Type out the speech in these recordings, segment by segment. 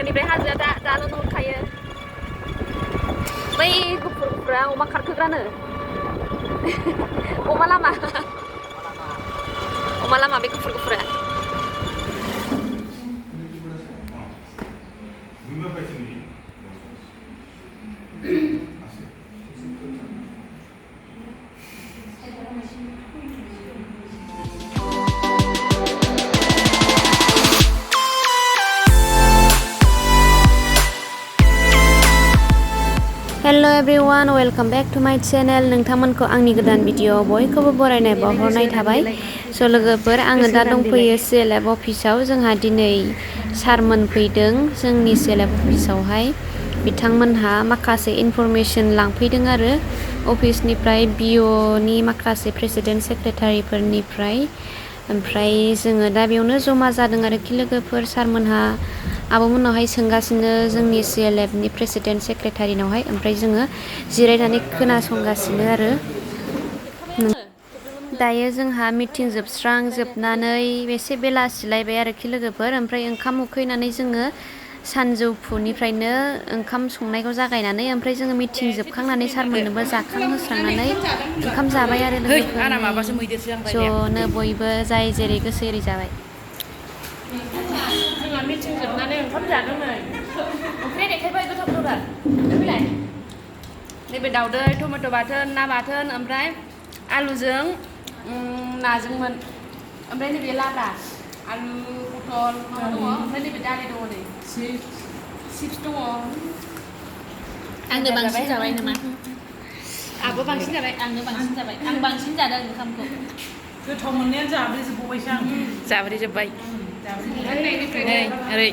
हाजोनिफ्राय हाजोआ दाल' नुहुरखायो बै गुफुर गुफुरा अमा खारखोग्रानो अमा लामा बे गुफुर गुफुरा hello everyone welcome back to my channel नोंथांमोनखौ आंनि गोदान भिडिअ बयखौबो बरायनाय बावहरनाय थाबाय स' लोगोफोर आङो दा दंफैयो CLF अफिसाव जोंहा दिनै सारमोन फैदों जोंनि CLF अफिसावहाय बिथांमोनहा माखासे इनफरमेशन लांफैदों आरो अफिसनिफ्राय BOनि माखासे प्रेसिडेन्ट सेक्रेटारिफोरनिफ्राय ओमफ्राय जोङो दा बेयावनो जमा जादों आरोखि लोगोफोर सारमोनहा आब'मोननावहाय सोंगासिनो जोंनि CLFनि प्रेसिडेन्ट सेक्रेटारिनावहाय ओमफ्राय जोङो जिरायनानै खोनासंगासिनो आरो दायो जोंहा मिटिं जोबनानै एसे बेलासिलायबाय आरोखि लोगोफोर ओमफ्राय ओंखाम उखैनानै जोङो सानजौफुनिफ्रायनो ओंखाम संनायखौ जागायनानै ओमफ्राय जोङो मिटिं जोबखांनानै सारमोननोबो जाखांहोस्रांनानै ओंखाम जाबाय आरो लोगोफोर ज'नो बयबो जाय जेरै गोसो एरै जाबाय जोंहा मिटिं जोबनानै ओंखाम जादों नै ओंख्रिया देखायबाय गोथाव फैलाय नैबे दाउदै टमेट' बाथोन ना बाथोन ओमफ्राय आलुजों नाजोंमोन ओमफ्राय नैबे लाब्रा आलु पटल माबा दङ ओमफ्राय नैबे दालि दङ नै चिप्स दङ आंनो बांसिन जाबाय नामा आंबो बांसिन जाबाय आंनो बांसिन जाबाय आं बांसिन जादों ओंखामखौ गोथाव मोननायानो जाब्रेजोबबावबायसो आं जाब्रेजोब्बाय नै ओरै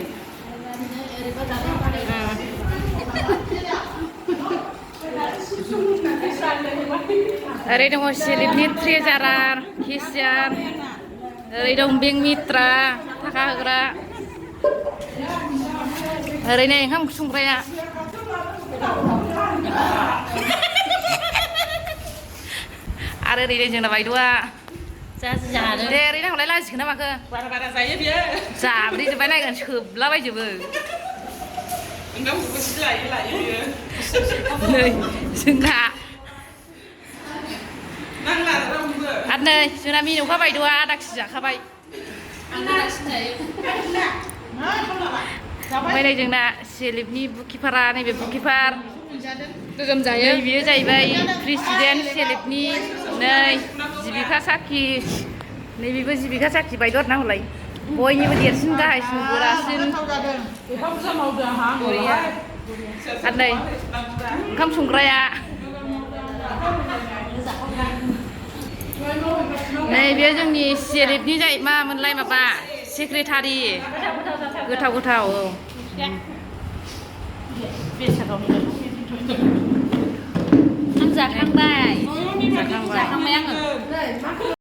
ओरै दङ CLFनि ट्रेजारार केसियार ओरै दं बेंक मित्रा थाखा होग्रा ओरै नै ओंखाम ओंख्रि संग्राया आरो ओरै नै जोंना बायद'आ दे ओरै नांगौलाय लाजिखो ना माखो बारा जायो बियो जाब्रेजोब्बाय नायगोन सोबलाबायजोबो ओंखामखौबो सि लायो बियो नै जोंना आरो नै जोंना मिनौखा बायद'आ आदा केजि जाखाबाय ओमफ्राय नै जोंना CLFनि बुककिपारा नैबे बुककिपार गोगोम जायो नै बेयो जाहैबाय प्रेसिडेन्ट CLFनि नै जिबिका साखि नै बेबो जिबिका साखि बायद' आरोना हलाय बयनिबो देरसिन गाहायसिन गोरासिन आरो नै ओंखाम संग्राया नै बेयो जोंनि CLFनि मामोनलाय माबा सेक्रेटारि गोथाव औ आं जाखांबाय आङो